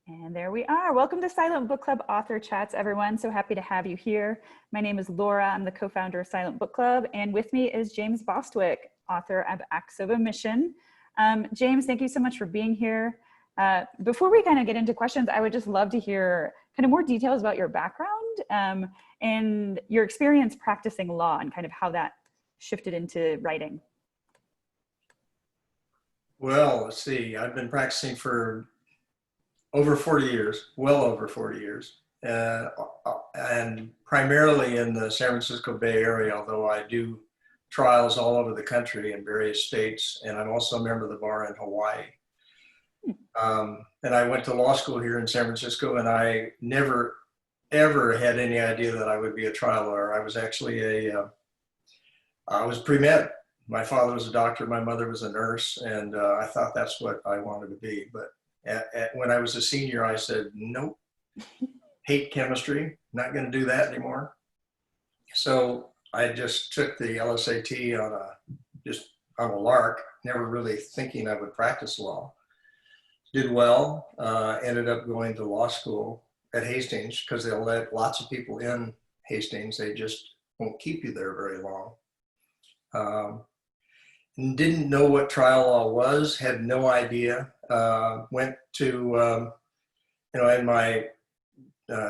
And there we are. Welcome to Silent Book Club Author Chats, everyone. So happy to have you here. My name is Laura. I'm the co-founder of Silent Book Club. And with me is James Bostwick, author of Acts of Omission. James, thank you so much for being here. Before we kind of get into questions, I would just love to hear kind of more details about your background and your experience practicing law and kind of how that shifted into writing. Well, let's see. I've been practicing for over 40 years, well over 40 years, and primarily in the San Francisco Bay Area, although I do trials all over the country in various states, and I'm also a member of the bar in Hawaii. And I went to law school here in San Francisco, and I never, ever had any idea that I would be a trial lawyer. I was actually I was pre-med. My father was a doctor, my mother was a nurse, and I thought that's what I wanted to be. But when I was a senior, I said, nope, hate chemistry, not going to do that anymore. So I just took the LSAT on a lark, never really thinking I would practice law. Did well, ended up going to law school at Hastings because they'll let lots of people in Hastings. They just won't keep you there very long. And didn't know what trial law was, had no idea. Went to, in my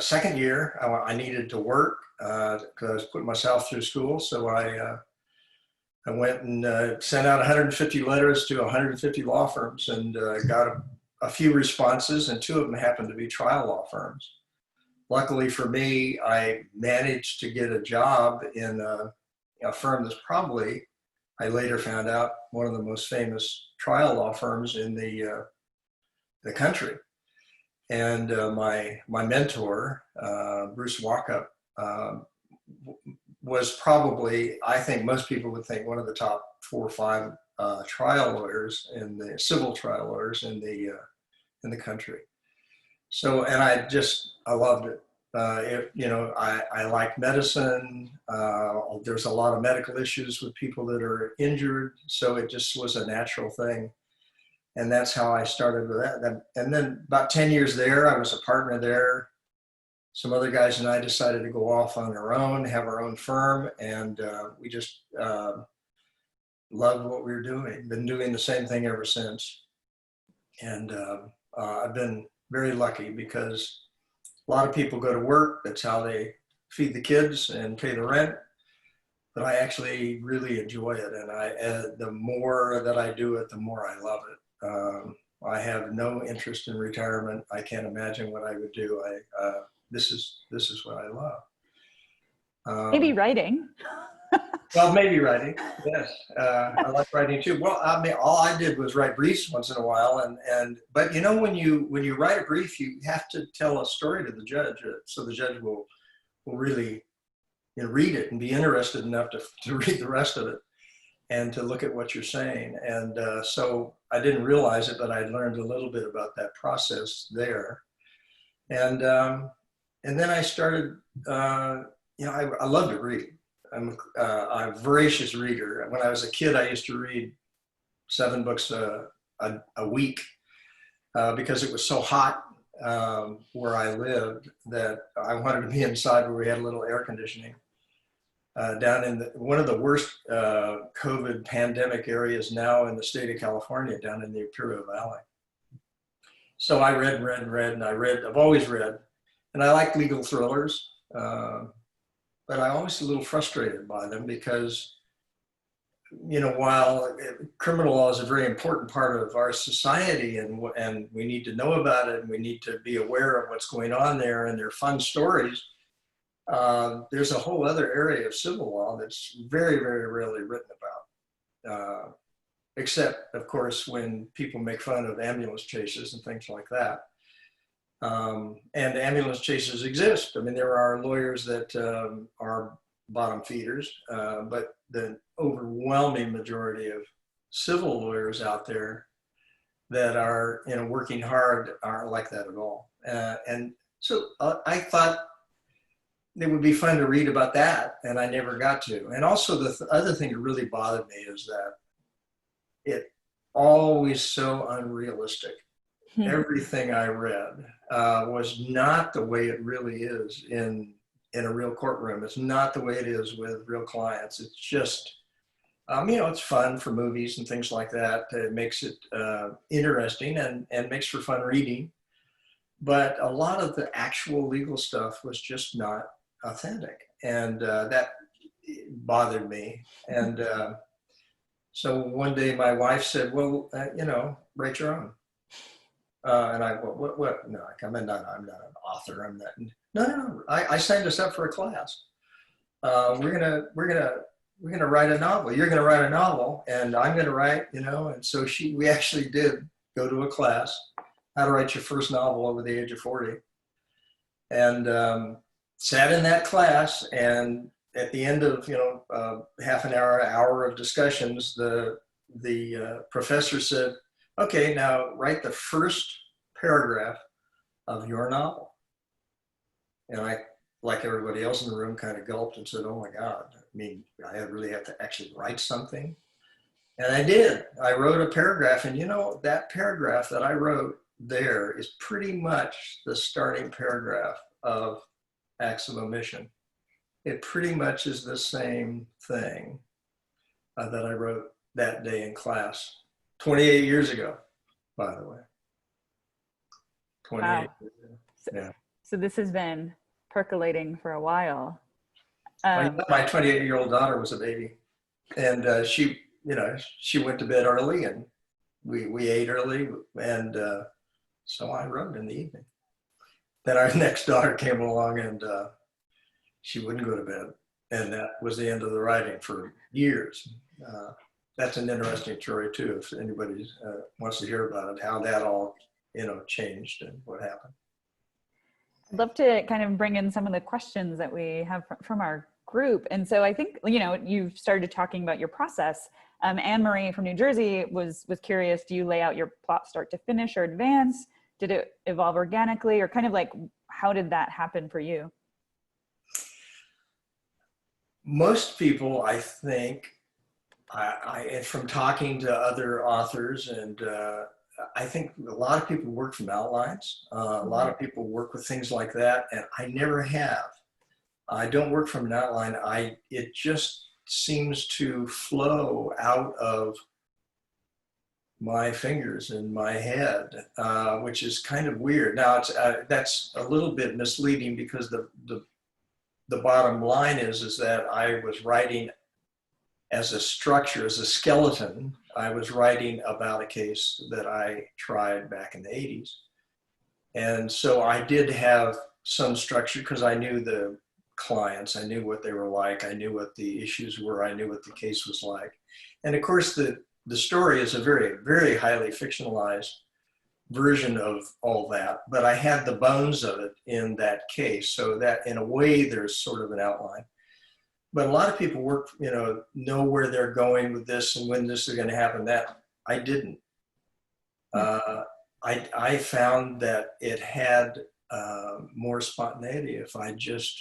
second year, I needed to work because I was putting myself through school. So I went and sent out 150 letters to 150 law firms and got a few responses, and two of them happened to be trial law firms. Luckily for me, I managed to get a job in a firm that's probably, I later found out, one of the most famous trial law firms in the country. And my mentor, Bruce Walkup, was probably, I think most people would think, one of the top 4 or 5 trial lawyers in the civil trial lawyers in the country. So, and I loved it. I like medicine. There's a lot of medical issues with people that are injured. So it just was a natural thing. And that's how I started with that. And then about 10 years there, I was a partner there. Some other guys and I decided to go off on our own, have our own firm. And we just loved what we were doing. Been doing the same thing ever since. And I've been very lucky because a lot of people go to work. That's how they feed the kids and pay the rent. But I actually really enjoy it. And the more that I do it, the more I love it. I have no interest in retirement. I can't imagine what I would do. This is what I love. Maybe writing. Well, maybe writing. Yes, I like writing too. Well, I mean, all I did was write briefs once in a while, but when you write a brief, you have to tell a story to the judge, so the judge will really read it and be interested enough to read the rest of it and to look at what you're saying. And so I didn't realize it, but I learned a little bit about that process there. And then I started. I love to read. I'm a voracious reader. When I was a kid, I used to read 7 books a week because it was so hot where I lived that I wanted to be inside where we had a little air conditioning. Down in one of the worst COVID pandemic areas now in the state of California, down in the Imperial Valley. So I read, and I've always read, and I like legal thrillers. But I'm always a little frustrated by them because, while criminal law is a very important part of our society and we need to know about it and we need to be aware of what's going on there and they're fun stories, there's a whole other area of civil law that's very, very rarely written about, except, of course, when people make fun of ambulance chases and things like that. And ambulance chases exist. I mean, there are lawyers that are bottom feeders, but the overwhelming majority of civil lawyers out there that are working hard aren't like that at all. And so I thought it would be fun to read about that, and I never got to. And also the other thing that really bothered me is that it always so unrealistic. everything I read was not the way it really is in a real courtroom. It's not the way it is with real clients. It's just, it's fun for movies and things like that. It makes it interesting and makes for fun reading. But a lot of the actual legal stuff was just not authentic. And that bothered me. And so one day my wife said, well, write your own. And I, what? No, I'm not an author. I'm not. No. I signed us up for a class. We're gonna write a novel. You're gonna write a novel, and I'm gonna write. And so we actually did go to a class, how to write your first novel over the age of 40, and sat in that class. And at the end of half an hour of discussions, the professor said, okay, now write the first paragraph of your novel. And I, like everybody else in the room, kind of gulped and said, oh my God, I really have to actually write something. And I did. I wrote a paragraph, and that paragraph that I wrote there is pretty much the starting paragraph of Acts of Omission. It pretty much is the same thing that I wrote that day in class. 28 years ago, by the way. 28 Wow. years ago. Yeah. So this has been percolating for a while. My 28-year-old daughter was a baby, and she went to bed early, and we ate early, and so I wrote in the evening. Then our next daughter came along, and she wouldn't go to bed, and that was the end of the writing for years. That's an interesting story too, if anybody wants to hear about it, how that all, changed and what happened. I'd love to kind of bring in some of the questions that we have from our group. And so I think, you've started talking about your process. Anne-Marie from New Jersey was curious, do you lay out your plot start to finish or advance? Did it evolve organically, or kind of like, how did that happen for you? Most people, I think, from talking to other authors, and I think a lot of people work from outlines. A lot of people work with things like that, and I never have. I don't work from an outline. It just seems to flow out of my fingers and my head, which is kind of weird. Now, that's a little bit misleading, because the bottom line is that I was writing as a structure, as a skeleton. I was writing about a case that I tried back in the 80s. And so I did have some structure, because I knew the clients, I knew what they were like, I knew what the issues were, I knew what the case was like. And of course, the story is a very, very highly fictionalized version of all that, but I had the bones of it in that case, so that in a way there's sort of an outline. But a lot of people work, know where they're going with this and when this is going to happen. That I didn't. I found that it had more spontaneity if I just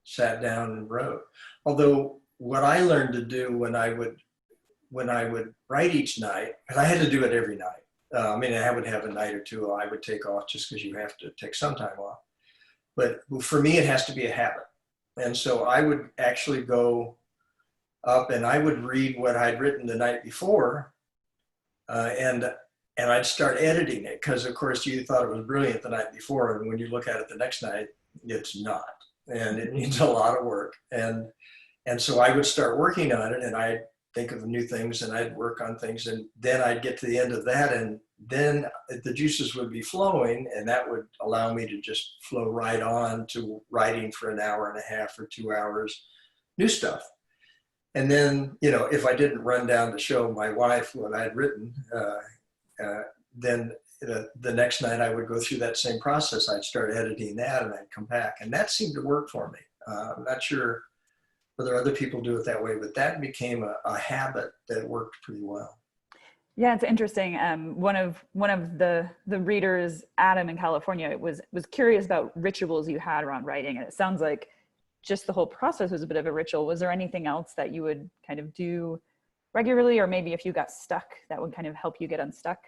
sat down and wrote. Although what I learned to do when I would write each night, because I had to do it every night. I would have a night or two I would take off, just because you have to take some time off. But for me, it has to be a habit. And so I would actually go up and I would read what I'd written the night before, and I'd start editing it, because of course you thought it was brilliant the night before, and when you look at it the next night, it's not, and it needs a lot of work. And so I would start working on it, and I'd think of new things, and I'd work on things, and then I'd get to the end of that, and then the juices would be flowing, and that would allow me to just flow right on to writing for an hour and a half or 2 hours, new stuff. And then, if I didn't run down to show my wife what I'd written, then the next night I would go through that same process. I'd start editing that, and I'd come back, and that seemed to work for me. I'm not sure whether other people do it that way, but that became a habit that worked pretty well. Yeah, it's interesting. One of the readers, Adam in California, was curious about rituals you had around writing, and it sounds like just the whole process was a bit of a ritual. Was there anything else that you would kind of do regularly, or maybe if you got stuck, that would kind of help you get unstuck?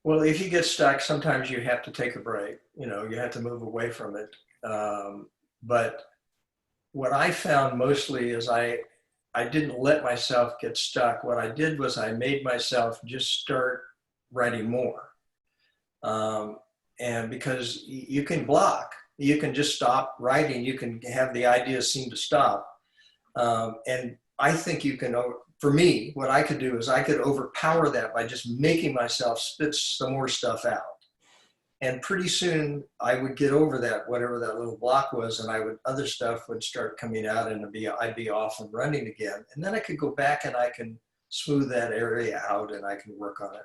Well, if you get stuck, sometimes you have to take a break. You know, you have to move away from it. But what I found mostly is I didn't let myself get stuck. What I did was I made myself just start writing more. And because you can block, you can just stop writing. You can have the ideas seem to stop. And I think you can, for me, what I could do is I could overpower that by just making myself spit some more stuff out. And pretty soon I would get over that, whatever that little block was, and other stuff would start coming out, and I'd be off and running again. And then I could go back and I can smooth that area out and I can work on it.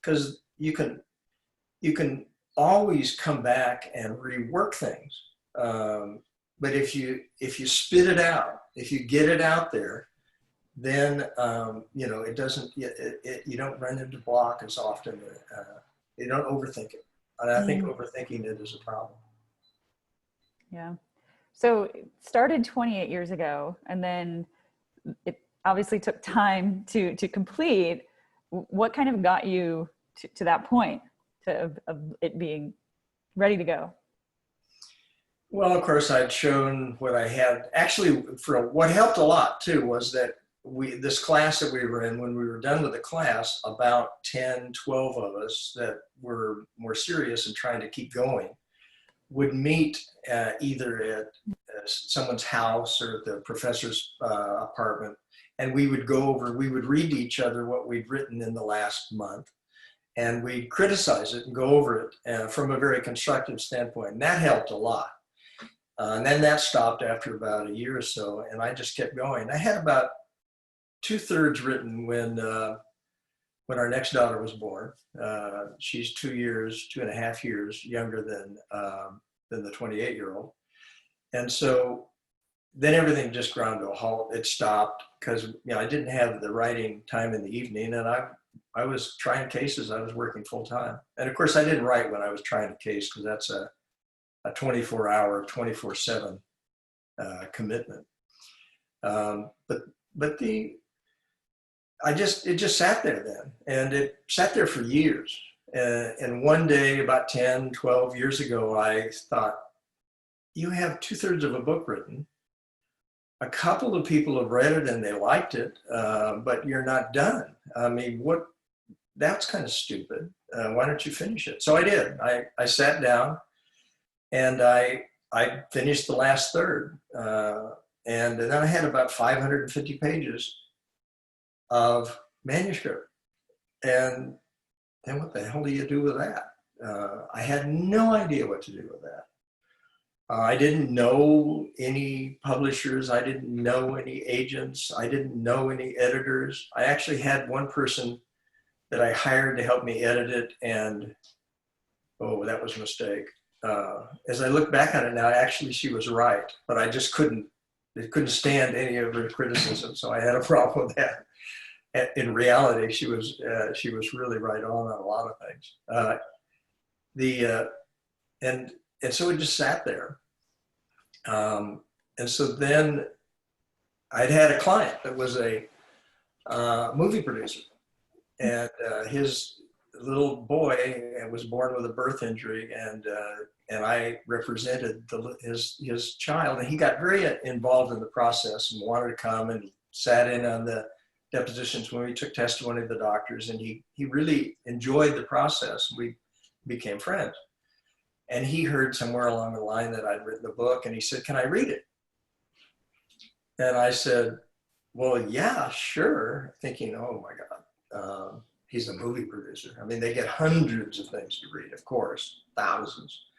Because you can always come back and rework things. But if you spit it out, if you get it out there, then you know, it doesn't. You don't run into block as often. You don't overthink it, and I think overthinking it is a problem. Yeah. So it started 28 years ago, and then it obviously took time to complete. What kind of got you to that point of it being ready to go? Well, of course, I'd shown what I had. Actually, for what helped a lot too was that this class that we were in, when we were done with the class, about 10, 12 of us that were more serious and trying to keep going would meet either at someone's house or at the professor's apartment, and we would read to each other what we'd written in the last month, and we'd criticize it and go over it from a very constructive standpoint, and that helped a lot. And then that stopped after about a year or so, and I just kept going. I had about 2/3 written when our next daughter was born. She's 2.5 years younger than the 28-year-old. And so then everything just ground to a halt. It stopped because, you know, I didn't have the writing time in the evening, and I was trying cases. I was working full time. And of course I didn't write when I was trying a case, because that's a 24-hour, 24/7 commitment. But it just sat there then, and it sat there for years. And one day, about 10, 12 years ago, I thought, you have 2/3 of a book written. A couple of people have read it and they liked it, but you're not done. I mean, that's kind of stupid. Why don't you finish it? So I did. I sat down and I finished the last third. And then I had about 550 pages of manuscript. And then what the hell do you do with that? I had no idea what to do with that. I didn't know any publishers. I didn't know any agents. I didn't know any editors. I actually had one person that I hired to help me edit it, and oh, that was a mistake. As I look back on it now, actually she was right, but I just couldn't stand any of her criticism, so I had a problem with that. In reality, she was really right on a lot of things. And so it just sat there. And so then I'd had a client that was a movie producer, and his little boy was born with a birth injury, and I represented his child, and he got very involved in the process and wanted to come and sat in on the depositions when we took testimony of the doctors, and he really enjoyed the process. We became friends. And he heard somewhere along the line that I'd written a book, and he said, "Can I read it?" And I said, "Well, yeah, sure," thinking, oh my God, he's a movie producer. I mean, they get hundreds of things to read, of course, thousands.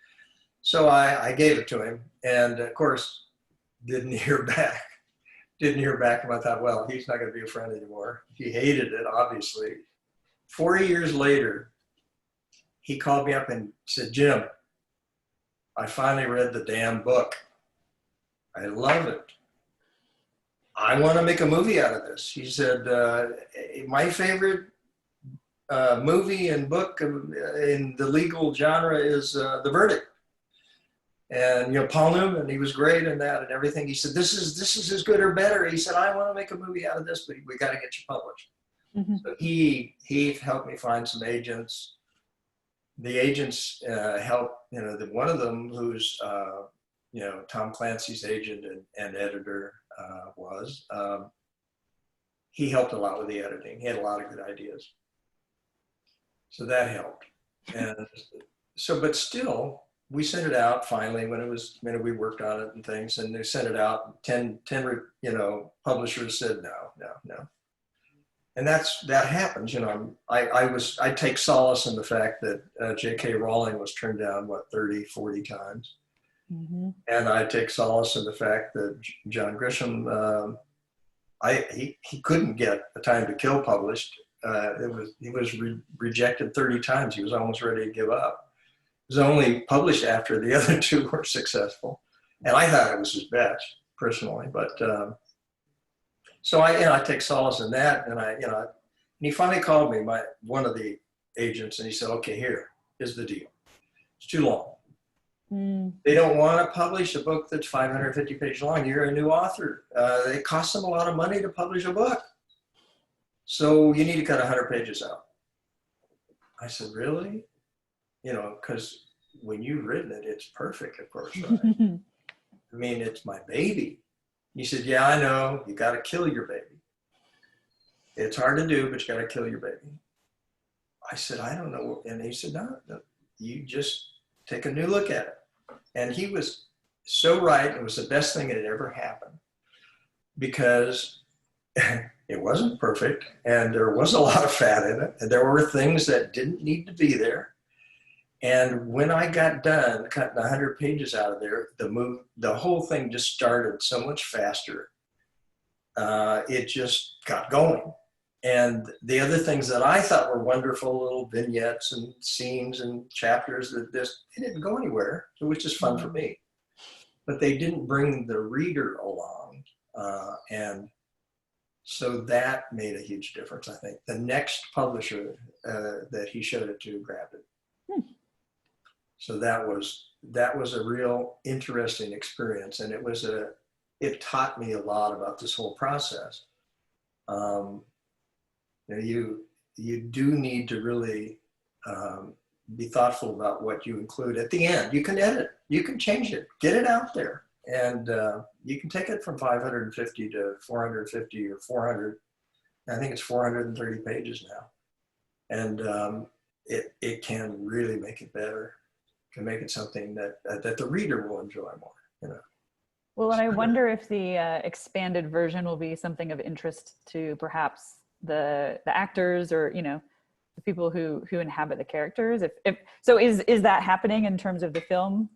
So I gave it to him, and of course, didn't hear back. And I thought, well, he's not going to be a friend anymore. He hated it, obviously. 4 years later, he called me up and said, "Jim, I finally read the damn book. I love it. I want to make a movie out of this." He said, "My favorite movie and book in the legal genre is The Verdict." And, you know, Paul Newman, he was great in that and everything. He said, this is as good or better. He said, "I want to make a movie out of this, but we got to get you published." Mm-hmm. So he helped me find some agents. the agents helped, one of them who's, Tom Clancy's agent and editor he helped a lot with the editing. He had a lot of good ideas. So that helped. And so, but still, we sent it out finally when we worked on it and things, and they sent it out. 10 publishers said no. And that happens, I take solace in the fact that J.K. Rowling was turned down, 30, 40 times. Mm-hmm. And I take solace in the fact that John Grisham, he couldn't get A Time to Kill published. He was rejected 30 times. He was almost ready to give up. It was only published after the other two were successful. And I thought it was his best, personally. But so I take solace in that. And and he finally called me, one of the agents, and he said, okay, here's the deal. It's too long. They don't want to publish a book that's 550 pages long. You're a new author. It costs them a lot of money to publish a book. So you need to cut 100 pages out. I said, really? Because when you've written it, it's perfect, of course, right? I mean, it's my baby. He said, yeah, I know. You got to kill your baby. It's hard to do, but you got to kill your baby. I said, I don't know. And he said, no, you just take a new look at it. And he was so right. It was the best thing that had ever happened, because it wasn't perfect, and there was a lot of fat in it, and there were things that didn't need to be there. And when I got done cutting 100 pages out of there, the whole thing just started so much faster. It just got going. And the other things that I thought were wonderful, little vignettes and scenes and chapters, they didn't go anywhere. It was just fun for me. But they didn't bring the reader along. And so that made a huge difference, I think. The next publisher that he showed it to grabbed it. So that was a real interesting experience. And it taught me a lot about this whole process. You do need to really be thoughtful about what you include at the end. You can edit, you can change it, get it out there, and you can take it from 550 to 450 or 400. I think it's 430 pages now, and it can really make it better. It can make it something that the reader will enjoy more. Well, and I wonder if the expanded version will be something of interest to perhaps the actors, or the people who inhabit the characters. If so, is that happening in terms of the film?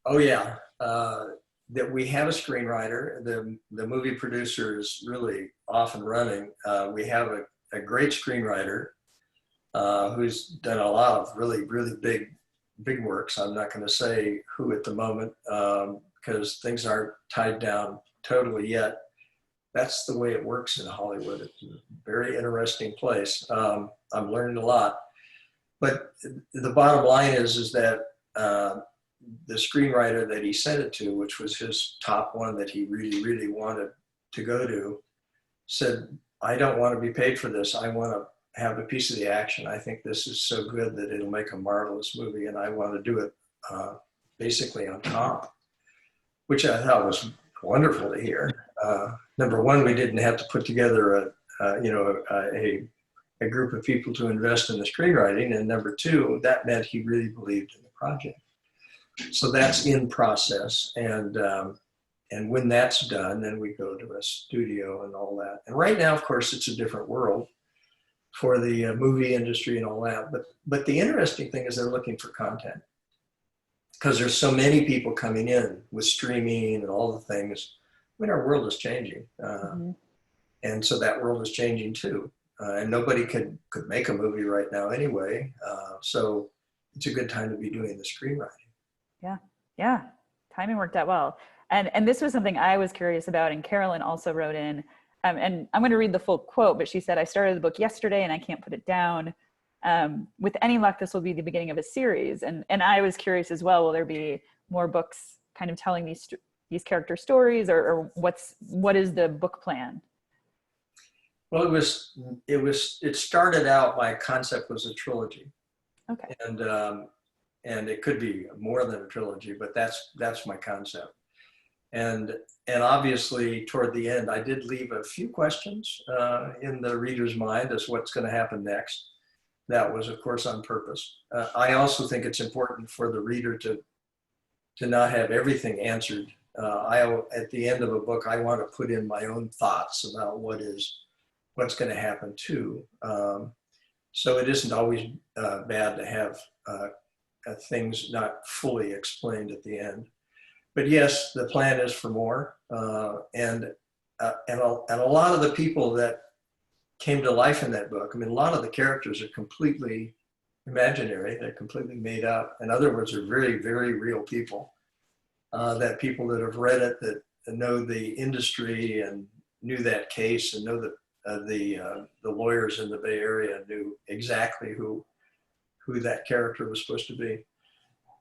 Oh yeah, that we have a screenwriter. The movie producer is really off and running. We have a great screenwriter who's done a lot of really big works. I'm not going to say who at the moment because things aren't tied down totally yet. That's the way it works in Hollywood. It's a very interesting place. I'm learning a lot. But the bottom line is that the screenwriter that he sent it to, which was his top one that he really wanted to go to, said, I don't want to be paid for this. I want to have a piece of the action. I think this is so good that it'll make a marvelous movie, and I want to do it basically on comp, which I thought was wonderful to hear. Number one, we didn't have to put together a group of people to invest in the screenwriting, and number two, that meant he really believed in the project. So that's in process, and when that's done, then we go to a studio and all that. And right now, of course, it's a different world for the movie industry and all that. But the interesting thing is they're looking for content, because there's so many people coming in with streaming and all the things. I mean, our world is changing. And so that world is changing too. And nobody could make a movie right now anyway. So it's a good time to be doing the screenwriting. Yeah. Timing worked out well. And this was something I was curious about, and Carolyn also wrote in, and I'm going to read the full quote, but she said, I started the book yesterday and I can't put it down. With any luck, this will be the beginning of a series. And I was curious as well, will there be more books kind of telling these character stories, or what is the book plan? Well, it started out, my concept was a trilogy. Okay. And it could be more than a trilogy, but that's my concept. And obviously, toward the end, I did leave a few questions in the reader's mind as what's going to happen next. That was, of course, on purpose. I also think it's important for the reader to not have everything answered. At the end of a book, I want to put in my own thoughts about what's going to happen too. So it isn't always bad to have things not fully explained at the end. But yes, the plan is for more, and a lot of the people that came to life in that book. I mean, a lot of the characters are completely imaginary; they're completely made up. In other words, they're very, very real people. That people that have read it, that know the industry and knew that case, and know that the lawyers in the Bay Area knew exactly who that character was supposed to be.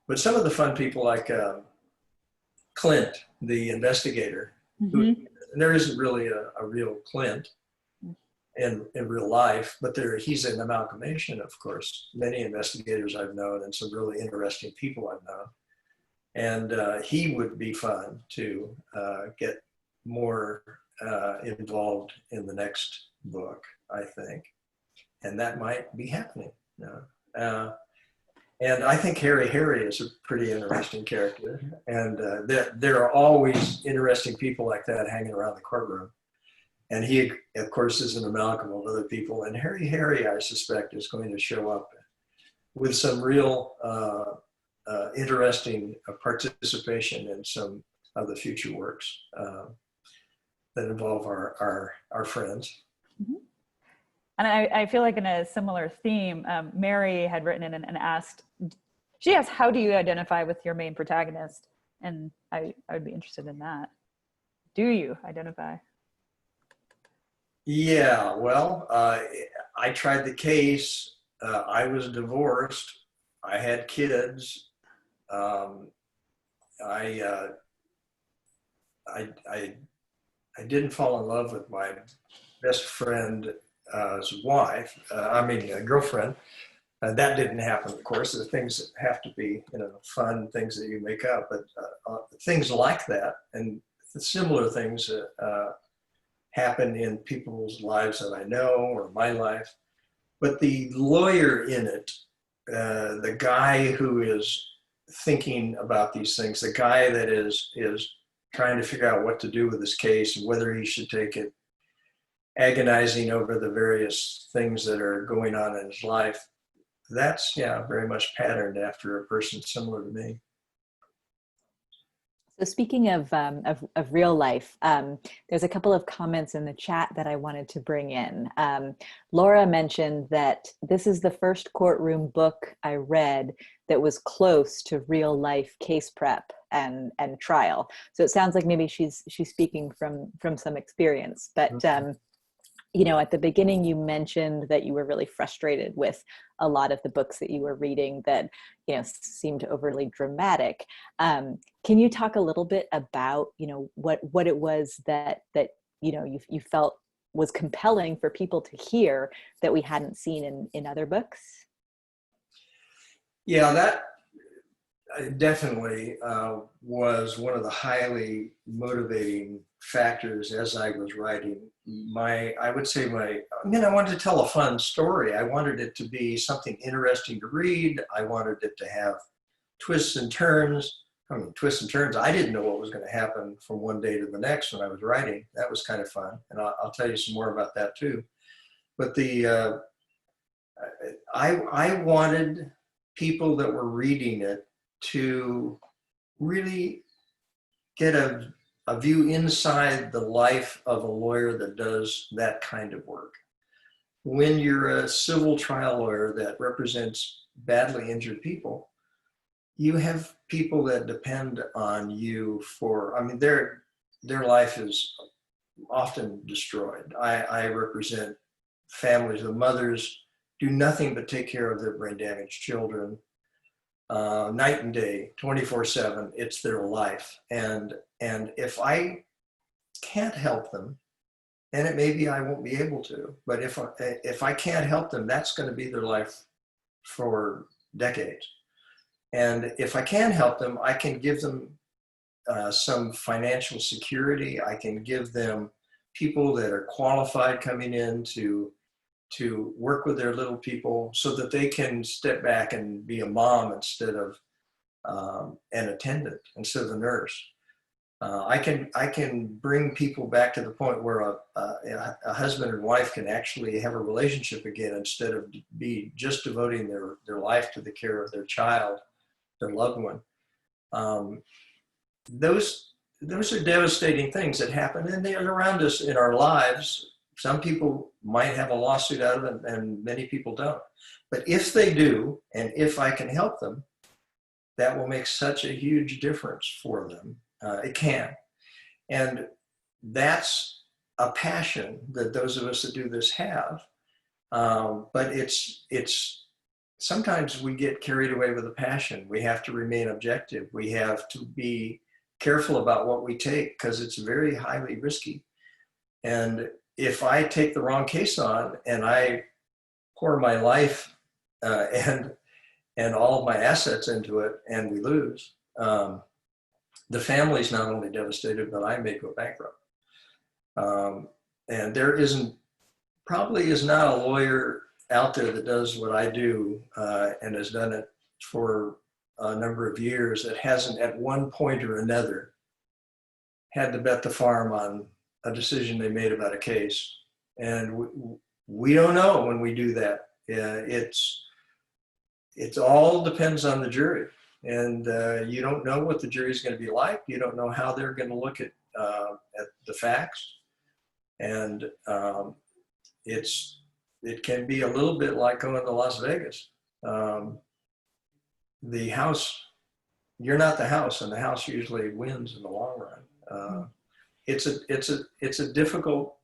But some of the fun people, like Clint, the investigator, who, there isn't really a real Clint in real life, but he's an amalgamation, of course. Many investigators I've known and some really interesting people I've known. And he would be fun to get more involved in the next book, I think. And that might be happening. And I think Harry is a pretty interesting character. And there are always interesting people like that hanging around the courtroom. And he, of course, is an amalgam of other people. And Harry, I suspect, is going to show up with some real interesting participation in some of the future works that involve our friends. Mm-hmm. And I feel like in a similar theme, Mary had written in and asked, she asked, how do you identify with your main protagonist? And I would be interested in that. Do you identify? Yeah, well, I tried the case. I was divorced. I had kids. I didn't fall in love with my best friend's wife. Girlfriend. That didn't happen, of course. The things that have to be, fun things that you make up, but things like that and similar things happen in people's lives that I know or my life. But the lawyer in it, the guy who is thinking about these things, the guy that is trying to figure out what to do with this case and whether he should take it, agonizing over the various things that are going on in his life, that's very much patterned after a person similar to me. So speaking of real life, there's a couple of comments in the chat that I wanted to bring in. Laura mentioned that this is the first courtroom book I read that was close to real life case prep and trial. So it sounds like maybe she's speaking from some experience. But at the beginning, you mentioned that you were really frustrated with a lot of the books that you were reading that, seemed overly dramatic. Can you talk a little bit about, what it was that you felt was compelling for people to hear that we hadn't seen in other books? Yeah, that definitely was one of the highly motivating factors as I was writing. I wanted to tell a fun story. I wanted it to be something interesting to read. I wanted it to have twists and turns. I didn't know what was going to happen from one day to the next when I was writing. That was kind of fun. And I'll tell you some more about that too. But I wanted people that were reading it to really get a view inside the life of a lawyer that does that kind of work. When you're a civil trial lawyer that represents badly injured people, you have people that depend on you their life is often destroyed. I represent families. The mothers do nothing but take care of their brain damaged children. Night and day, 24/7, it's their life. And if I can't help them, and maybe I won't be able to, but if I can't help them, that's going to be their life for decades. And if I can help them, I can give them some financial security. I can give them people that are qualified coming in to work with their little people so that they can step back and be a mom instead of an attendant, instead of a nurse. I can bring people back to the point where a husband and wife can actually have a relationship again instead of be just devoting their life to the care of their child, their loved one. Those are devastating things that happen, and they're around us in our lives. Some people might have a lawsuit out of it, and many people don't. But if they do, and if I can help them, that will make such a huge difference for them. It can. And that's a passion that those of us that do this have. But it's sometimes we get carried away with the passion. We have to remain objective. We have to be careful about what we take because it's very highly risky. And if I take the wrong case on and I pour my life and all of my assets into it and we lose, the family's not only devastated, but I may go bankrupt. And there probably is not a lawyer out there that does what I do and has done it for a number of years that hasn't at one point or another had to bet the farm on a decision they made about a case. And we don't know when we do that. It all depends on the jury. And you don't know what the jury is going to be like. You don't know how they're going to look at the facts. And it can be a little bit like going to Las Vegas. The house, you're not the house, and the house usually wins in the long run. It's a difficult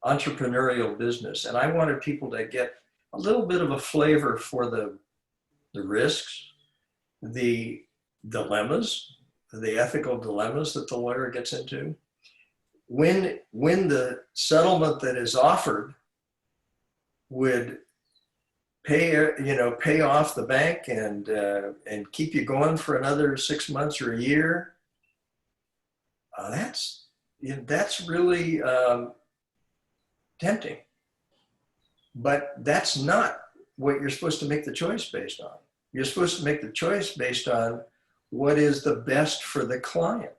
entrepreneurial business, and I wanted people to get a little bit of a flavor for the risks, the dilemmas, the ethical dilemmas that the lawyer gets into. When the settlement that is offered would pay off the bank and keep you going for another 6 months or a year, that's really tempting. But that's not what you're supposed to make the choice based on. You're supposed to make the choice based on what is the best for the client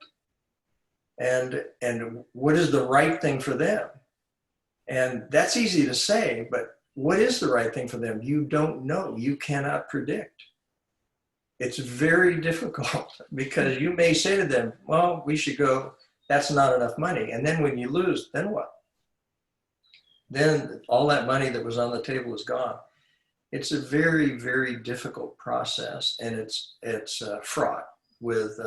and what is the right thing for them. And that's easy to say, but what is the right thing for them? You don't know. You cannot predict. It's very difficult because you may say to them, well, we should go, that's not enough money. And then when you lose, then what? Then all that money that was on the table is gone. It's a very, very difficult process, and it's fraught with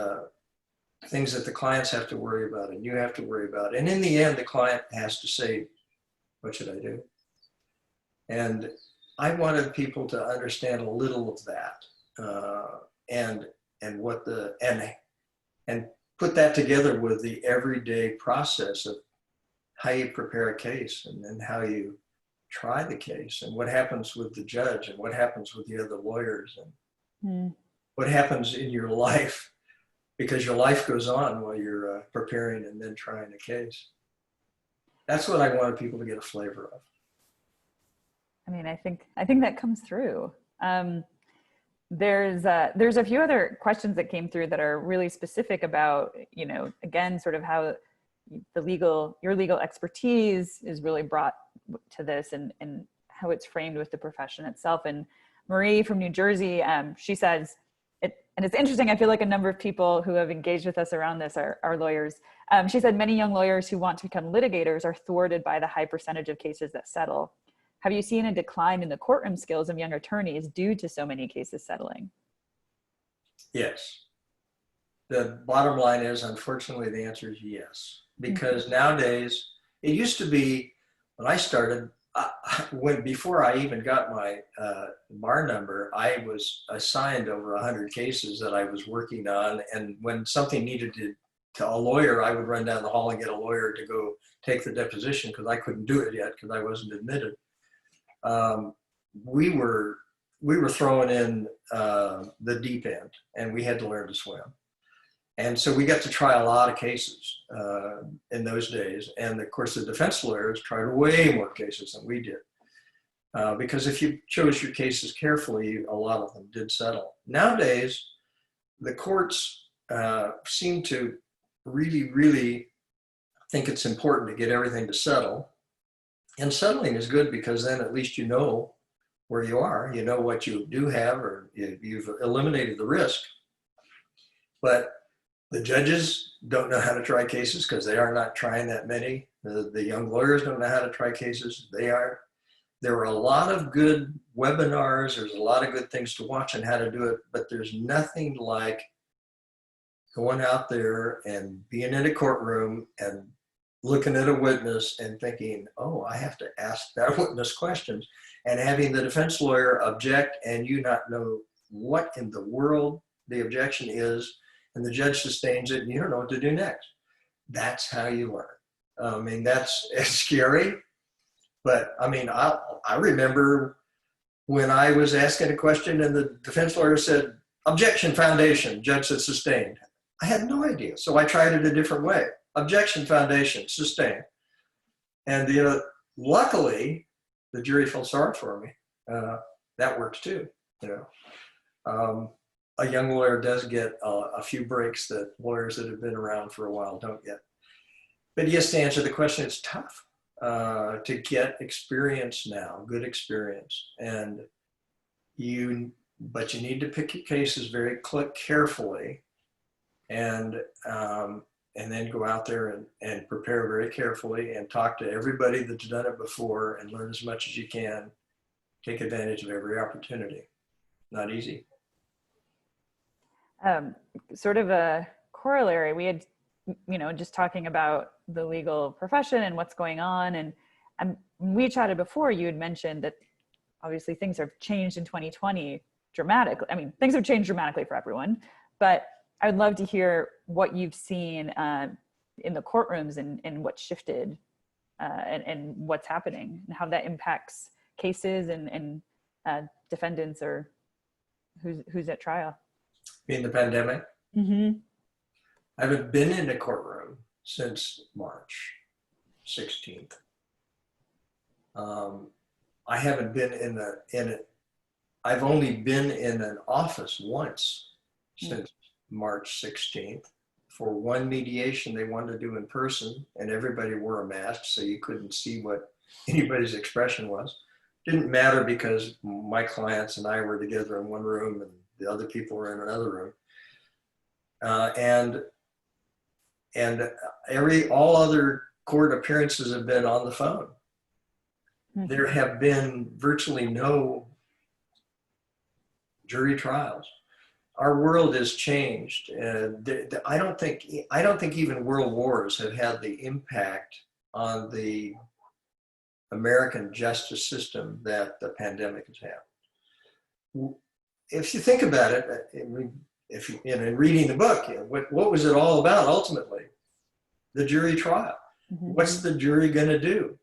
things that the clients have to worry about and you have to worry about. And in the end, the client has to say, what should I do? And I wanted people to understand a little of that and put that together with the everyday process of how you prepare a case and then how you try the case and what happens with the judge and what happens with the other lawyers and what happens in your life, because your life goes on while you're preparing and then trying a case. That's what I wanted people to get a flavor of. I mean, I think that comes through. There's a few other questions that came through that are really specific about, again, sort of how your legal expertise is really brought to this and how it's framed with the profession itself. And Marie from New Jersey, she says, and it's interesting, I feel like a number of people who have engaged with us around this are lawyers. She said many young lawyers who want to become litigators are thwarted by the high percentage of cases that settle. Have you seen a decline in the courtroom skills of young attorneys due to so many cases settling? Yes. The bottom line is, unfortunately, the answer is yes. Because nowadays, it used to be, when I started, before I even got my bar number, I was assigned over 100 cases that I was working on. And when something needed to a lawyer, I would run down the hall and get a lawyer to go take the deposition because I couldn't do it yet because I wasn't admitted. We were we were thrown in the deep end, and we had to learn to swim. And so we got to try a lot of cases in those days. And of course, the defense lawyers tried way more cases than we did. Because if you chose your cases carefully, a lot of them did settle. Nowadays, the courts seem to really, really think it's important to get everything to settle. And settling is good because then at least you know where you are, you know what you do have, or you've eliminated the risk. But the judges don't know how to try cases because they are not trying that many. The young lawyers don't know how to try cases. There are a lot of good webinars. There's a lot of good things to watch on how to do it, but there's nothing like going out there and being in a courtroom and looking at a witness and thinking, oh, I have to ask that witness questions, and having the defense lawyer object and you not know what in the world the objection is, and the judge sustains it and you don't know what to do next. That's how you learn. I mean, it's scary, but I mean, I remember when I was asking a question and the defense lawyer said, objection, foundation, judge said sustained. I had no idea, so I tried it a different way. Objection, foundation, sustained. And luckily, the jury felt sorry for me. That works too, A young lawyer does get a few breaks that lawyers that have been around for a while don't get. But yes, to answer the question, it's tough to get experience now, good experience. But you need to pick your cases very carefully, and then go out there and prepare very carefully and talk to everybody that's done it before and learn as much as you can. Take advantage of every opportunity. Not easy. Sort of a corollary, we had, just talking about the legal profession and what's going on. And we chatted before, you had mentioned that obviously things have changed in 2020 dramatically. I mean, things have changed dramatically for everyone, but I would love to hear what you've seen in the courtrooms and what shifted and what's happening and how that impacts cases and defendants or who's at trial. In the pandemic? Mm-hmm. I haven't been in a courtroom since March 16th. I haven't been I've only been in an office once since March 16th for one mediation they wanted to do in person, and everybody wore a mask so you couldn't see what anybody's expression was. Didn't matter because my clients and I were together in one room and the other people were in another room. All other court appearances have been on the phone. Mm-hmm. There have been virtually no jury trials. Our world has changed. I don't think even world wars have had the impact on the American justice system that the pandemic has had. If you think about it, in reading the book, what was it all about ultimately? The jury trial. Mm-hmm. What's the jury going to do?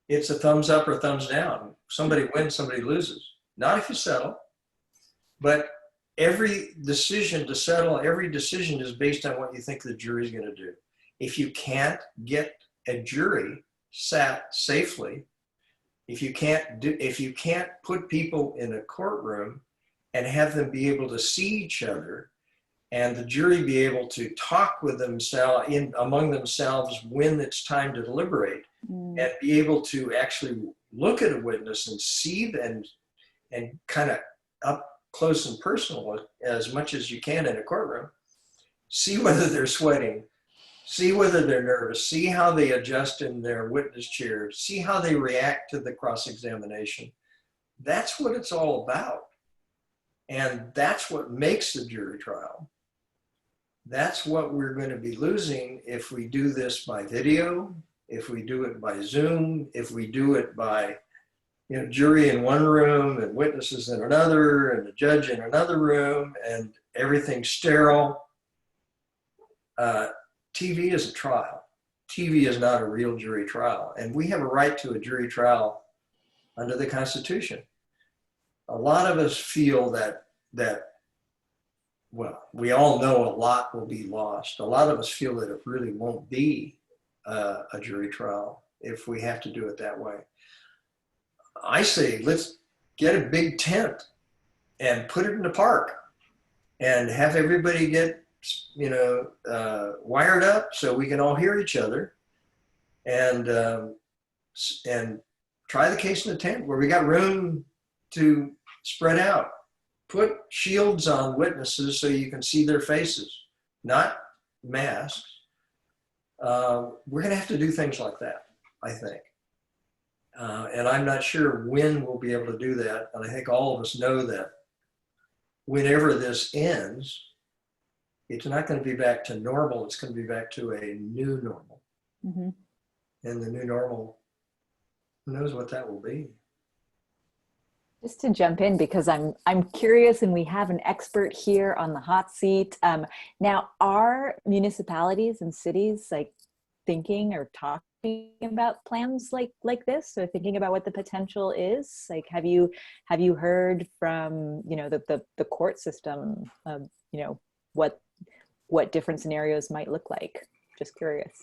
It's a thumbs up or thumbs down. Somebody wins, somebody loses. Not if you settle, but every decision to settle, every decision is based on what you think the jury is going to do. If you can't get a jury sat safely, if you can't put people in a courtroom and have them be able to see each other, and the jury be able to talk with themselves among themselves when it's time to deliberate, and be able to actually look at a witness and see them and kind of up close and personal as much as you can in a courtroom, see whether they're sweating, see whether they're nervous, see how they adjust in their witness chair, see how they react to the cross-examination. That's what it's all about. And that's what makes the jury trial. That's what we're going to be losing if we do this by video, if we do it by Zoom, if we do it by jury in one room and witnesses in another and the judge in another room and everything sterile. TV is a trial. TV is not a real jury trial. And we have a right to a jury trial under the Constitution. a lot of us feel that, well, we all know a lot will be lost. A lot of us feel that it really won't be a jury trial if we have to do it that way. I say, let's get a big tent and put it in the park and have everybody get, wired up so we can all hear each other, and try the case in the tent where we got room to spread out. Put shields on witnesses so you can see their faces, not masks. We're going to have to do things like that, I think. And I'm not sure when we'll be able to do that. And I think all of us know that whenever this ends, it's not going to be back to normal. It's going to be back to a new normal. Mm-hmm. And the new normal, who knows what that will be. Just to jump in, because I'm curious, and we have an expert here on the hot seat. Now, are municipalities and cities like thinking or talking about plans like this, or thinking about what the potential is? Like, have you heard from the court system, what different scenarios might look like? Just curious.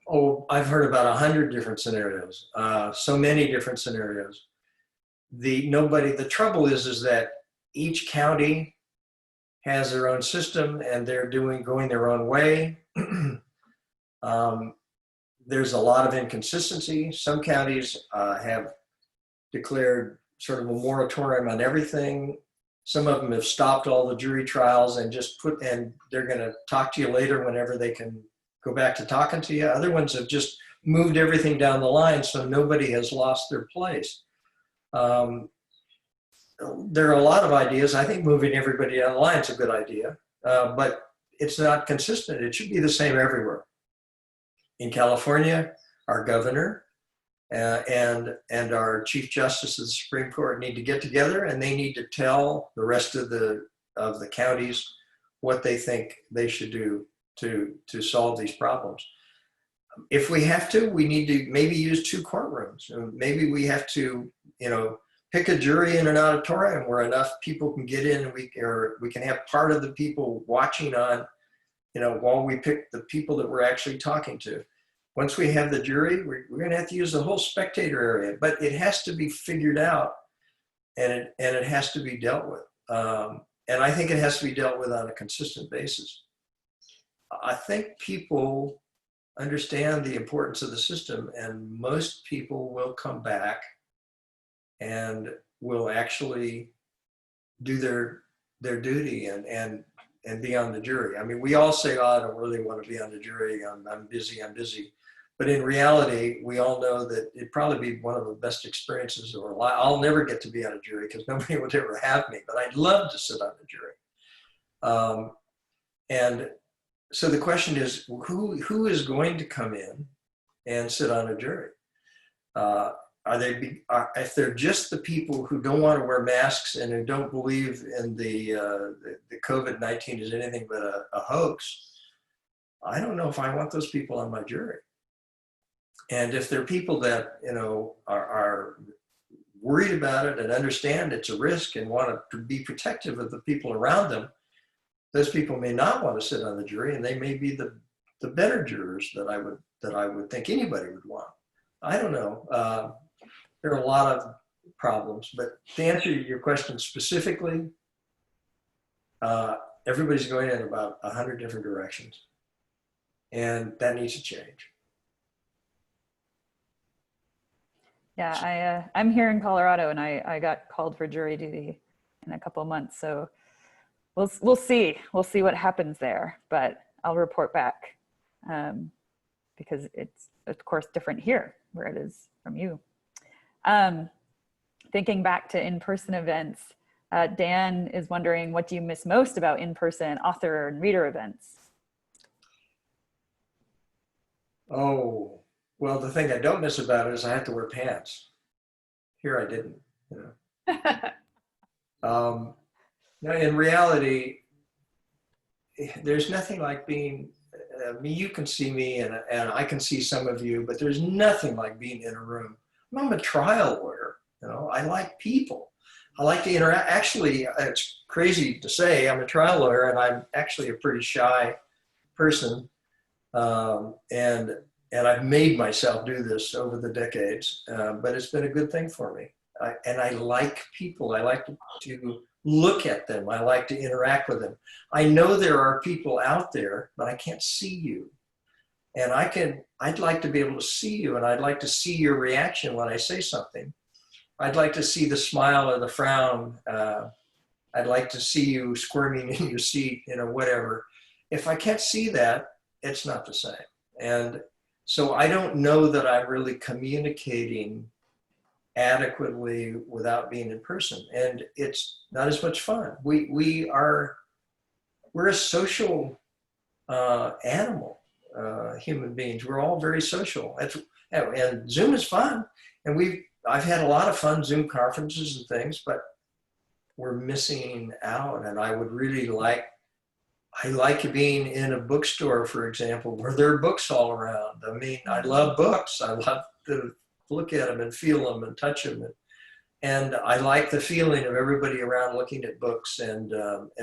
Oh, I've heard about 100 different scenarios. So many different scenarios. The trouble is that each county has their own system and they're going their own way. There's a lot of inconsistency. Some counties have declared sort of a moratorium on everything. Some of them have stopped all the jury trials and they're going to talk to you later whenever they can go back to talking to you. Other ones have just moved everything down the line so nobody has lost their place. There are a lot of ideas. I think moving everybody down the line is a good idea, but it's not consistent. It should be the same everywhere. In California, our governor and our Chief Justice of the Supreme Court need to get together, and they need to tell the rest of the counties what they think they should do to solve these problems. If we have to, we need to maybe use 2 courtrooms. Maybe we have to, pick a jury in an auditorium where enough people can get in, and we can have part of the people watching on, while we pick the people that we're actually talking to. Once we have the jury, we're going to have to use the whole spectator area, but it has to be figured out, and it has to be dealt with. And I think it has to be dealt with on a consistent basis. I think people understand the importance of the system, and most people will come back and will actually do their duty and be on the jury. I mean, we all say, oh, I don't really want to be on the jury. I'm busy. But in reality, we all know that it'd probably be one of the best experiences of our life. I'll never get to be on a jury because nobody would ever have me, but I'd love to sit on the jury. And so the question is, who is going to come in and sit on a jury? If they're just the people who don't want to wear masks and who don't believe in the COVID-19 is anything but a hoax, I don't know if I want those people on my jury. And if they're people that are worried about it and understand it's a risk and want to be protective of the people around them, those people may not want to sit on the jury, and they may be the better jurors that I would think anybody would want. I don't know. There are a lot of problems, but to answer your question specifically, everybody's going in about 100 different directions, and that needs to change. Yeah, I'm here in Colorado, and I got called for jury duty in a couple of months, so we'll see what happens there, but I'll report back because it's of course different here where it is from you. Thinking back to in-person events, Dan is wondering, what do you miss most about in-person author and reader events? Oh, well, the thing I don't miss about it is I have to wear pants. Here I didn't, in reality, there's nothing like being, you can see me and I can see some of you, but there's nothing like being in a room. I'm a trial lawyer, I like people. I like to interact. Actually, it's crazy to say, I'm a trial lawyer, and I'm actually a pretty shy person. And I've made myself do this over the decades, but it's been a good thing for me. And I like people. I like to look at them. I like to interact with them. I know there are people out there, but I can't see you. And I'd like to be able to see you, and I'd like to see your reaction when I say something. I'd like to see the smile or the frown. I'd like to see you squirming in your seat, whatever. If I can't see that, it's not the same. And so I don't know that I'm really communicating adequately without being in person. And it's not as much fun. We're a social animal, human beings. We're all very social. And Zoom is fun. And I've had a lot of fun Zoom conferences and things, but we're missing out. And I like being in a bookstore, for example, where there are books all around. I mean, I love books. I love to look at them and feel them and touch them. And I like the feeling of everybody around looking at books and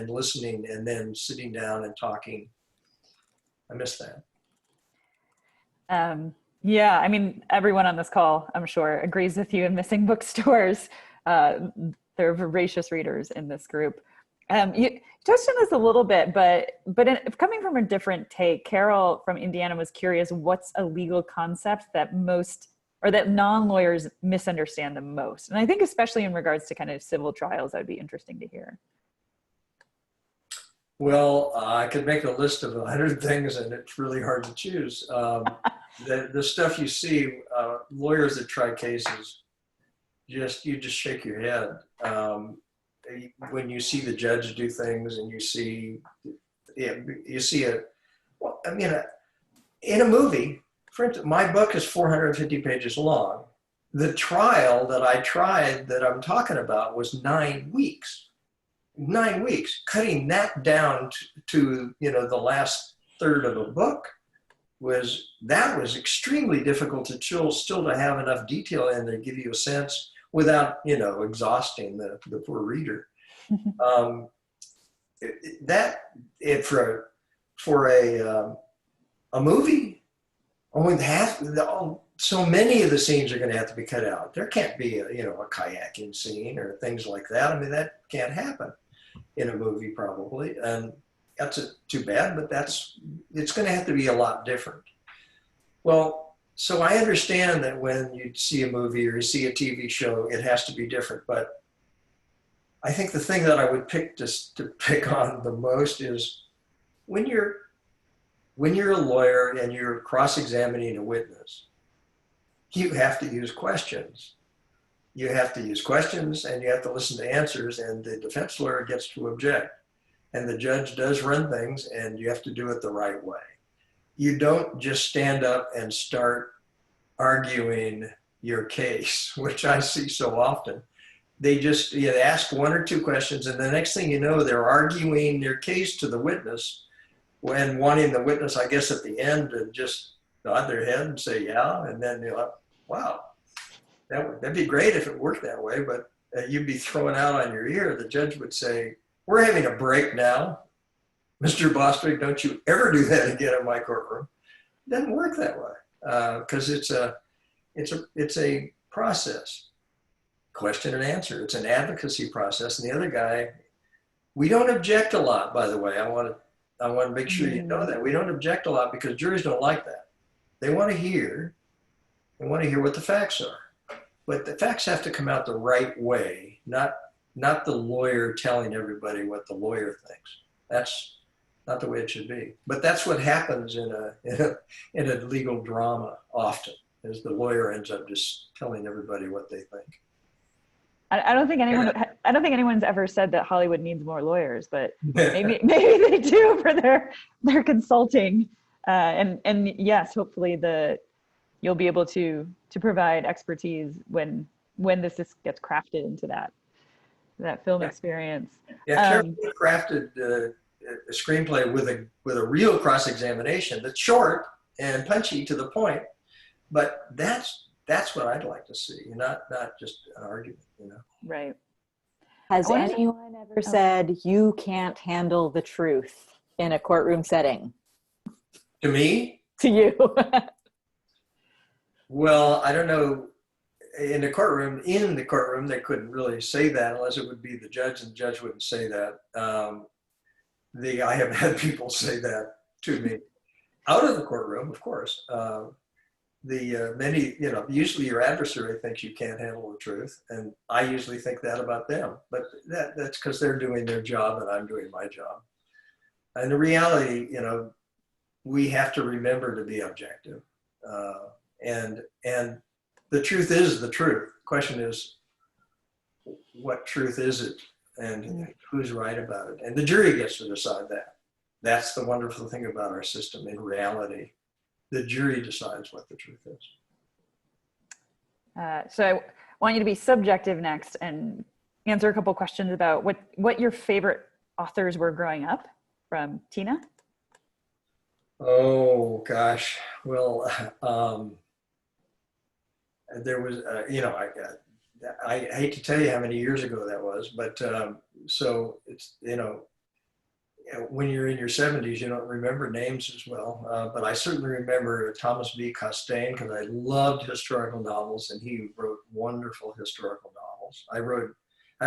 listening and then sitting down and talking. I miss that. Yeah, I mean, everyone on this call, I'm sure, agrees with you in missing bookstores. There are voracious readers in this group. You touched on this a little bit, but coming from a different take, Carol from Indiana was curious, what's a legal concept that non-lawyers misunderstand the most? And I think especially in regards to kind of civil trials, that'd be interesting to hear. Well, I could make a list of 100 things, and it's really hard to choose. The stuff you see, lawyers that try cases, you just shake your head. When you see the judge do things and you see it, well, I mean, in a movie, for instance, my book is 450 pages long. The trial that I'm talking about was 9 weeks. 9 weeks. Cutting that down to the last third of a book was extremely difficult to still to have enough detail in there to give you a sense without exhausting the poor reader. For a movie, so many of the scenes are going to have to be cut out. There can't be a kayaking scene or things like that. I mean, that can't happen in a movie probably, and that's too bad. But it's going to have to be a lot different. Well, so I understand that when you see a movie or you see a TV show, it has to be different. But I think the thing that I would pick on the most is when you're a lawyer and you're cross-examining a witness, you have to use questions. You have to use questions and you have to listen to answers, and the defense lawyer gets to object. And the judge does run things, and you have to do it the right way. You don't just stand up and start arguing your case, which I see so often. They just ask one or two questions, and the next thing you know, they're arguing their case to the witness, when wanting the witness, I guess, at the end to just nod their head and say, yeah, and then you're like, wow, that'd be great if it worked that way, but you'd be thrown out on your ear. The judge would say, we're having a break now. Mr. Bostwick, don't you ever do that again in my courtroom. It doesn't work that way because it's a process, question and answer. It's an advocacy process. And the other guy, we don't object a lot, by the way. I want to make sure you know that. We don't object a lot because juries don't like that. They want to hear what the facts are. But the facts have to come out the right way, not the lawyer telling everybody what the lawyer thinks. That's not the way it should be. But that's what happens in a legal drama often, is the lawyer ends up just telling everybody what they think. I don't think anyone's ever said that Hollywood needs more lawyers, but maybe they do for their consulting. And yes, hopefully you'll be able to provide expertise when this gets crafted into that film experience. Yeah, carefully crafted a screenplay with a real cross-examination that's short and punchy to the point, but that's what I'd like to see, not just an argument, Right. Has anyone ever said, you can't handle the truth in a courtroom setting? To me? To you? Well, I don't know. In the courtroom, they couldn't really say that unless it would be the judge, and the judge wouldn't say that. I have had people say that to me. Out of the courtroom, of course. Many, usually your adversary thinks you can't handle the truth, and I usually think that about them. But that's because they're doing their job and I'm doing my job. And the reality, we have to remember to be objective. And the truth is the truth. The question is, what truth is it, and who's right about it? And the jury gets to decide that. That's the wonderful thing about our system. In reality, the jury decides what the truth is. So I want you to be subjective next and answer a couple questions about what your favorite authors were growing up, from Tina. Oh gosh, well, there was, I hate to tell you how many years ago that was, but so it's, when you're in your 70s, you don't remember names as well. But I certainly remember Thomas B. Costain, because I loved historical novels, and he wrote wonderful historical novels. I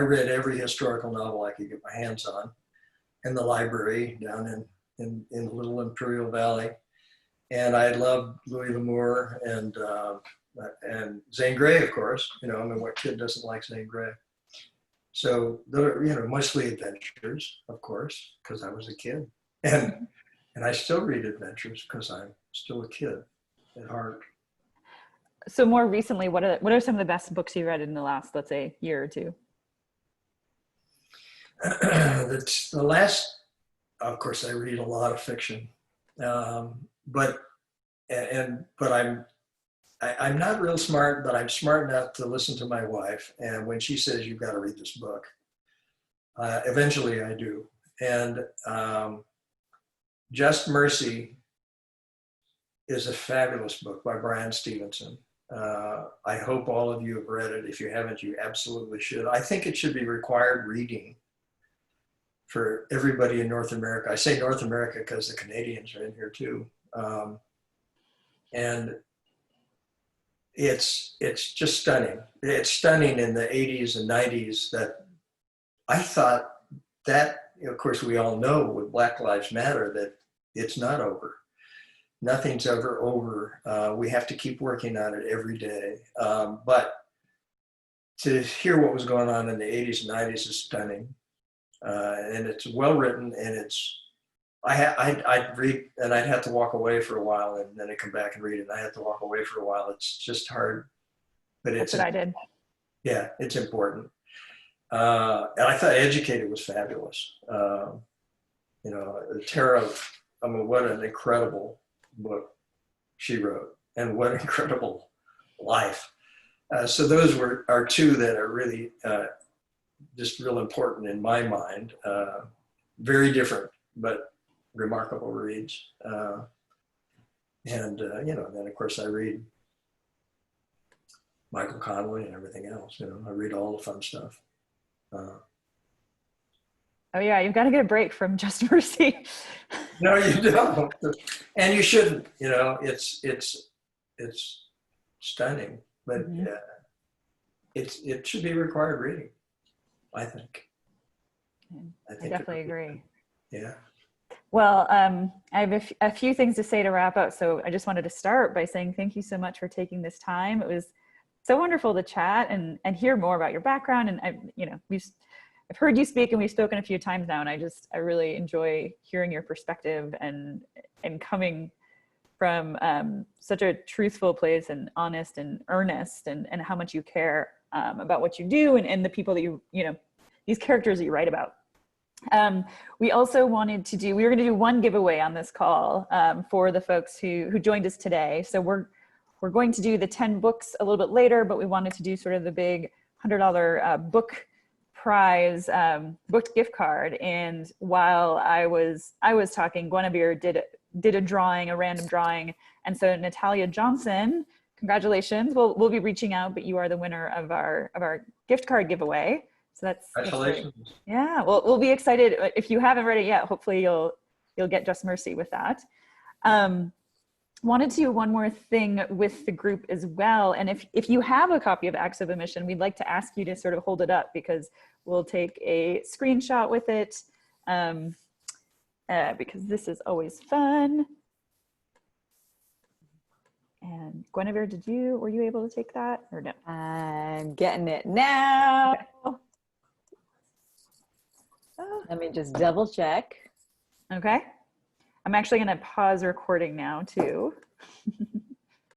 read every historical novel I could get my hands on in the library down in Little Imperial Valley. And I loved Louis L'Amour and Zane Grey, of course. What kid doesn't like Zane Grey? So they're, mostly adventures, of course, because I was a kid, and I still read adventures because I'm still a kid at heart. So more recently, what are some of the best books you read in the last, let's say, year or two? The last, of course, I read a lot of fiction, but I'm not real smart, but I'm smart enough to listen to my wife. And when she says, you've got to read this book, eventually I do. And Just Mercy is a fabulous book by Brian Stevenson. I hope all of you have read it. If you haven't, you absolutely should. I think it should be required reading for everybody in North America. I say North America because the Canadians are in here too. And it's just stunning. It's stunning in the 80s and 90s that I thought that, of course, we all know with Black Lives Matter that it's not over. Nothing's ever over. We have to keep working on it every day. But to hear what was going on in the 80s and 90s is stunning. And it's well written, and I'd read, and I'd have to walk away for a while, and then I'd come back and read it, and I had to walk away for a while. It's just hard, but That's what I did. Yeah, it's important. And I thought Educated was fabulous. Tara, what an incredible book she wrote, and what incredible life. So those are two that are really just real important in my mind. Very different, but remarkable reads. Then of course I read Michael Connelly and everything else. I read all the fun stuff. Oh yeah, you've got to get a break from Just Mercy. No, you don't, and you shouldn't. It's stunning, but it should be required reading, I think. I definitely agree. Yeah. Well, I have a few things to say to wrap up. So I just wanted to start by saying thank you so much for taking this time. It was so wonderful to chat and hear more about your background. And I've heard you speak, and we've spoken a few times now, and I really enjoy hearing your perspective and coming from such a truthful place, and honest and earnest, and how much you care about what you do and the people that these characters that you write about. We also wanted to we were going to do one giveaway on this call for the folks who joined us today. So we're going to do the 10 books a little bit later, but we wanted to do sort of the big $100 book prize booked gift card. And while I was talking, Guinevere did a random drawing. And so Natalia Johnson, congratulations. We'll be reaching out, but you are the winner of our gift card giveaway. So that's great. Congratulations. Yeah, well, we'll be excited. If you haven't read it yet, hopefully you'll get Just Mercy with that. Wanted to do one more thing with the group as well. And if you have a copy of Acts of Omission, we'd like to ask you to sort of hold it up, because we'll take a screenshot with it, because this is always fun. And Guinevere, were you able to take that or no? I'm getting it now. Okay. Let me just double check. Okay. I'm actually going to pause recording now too.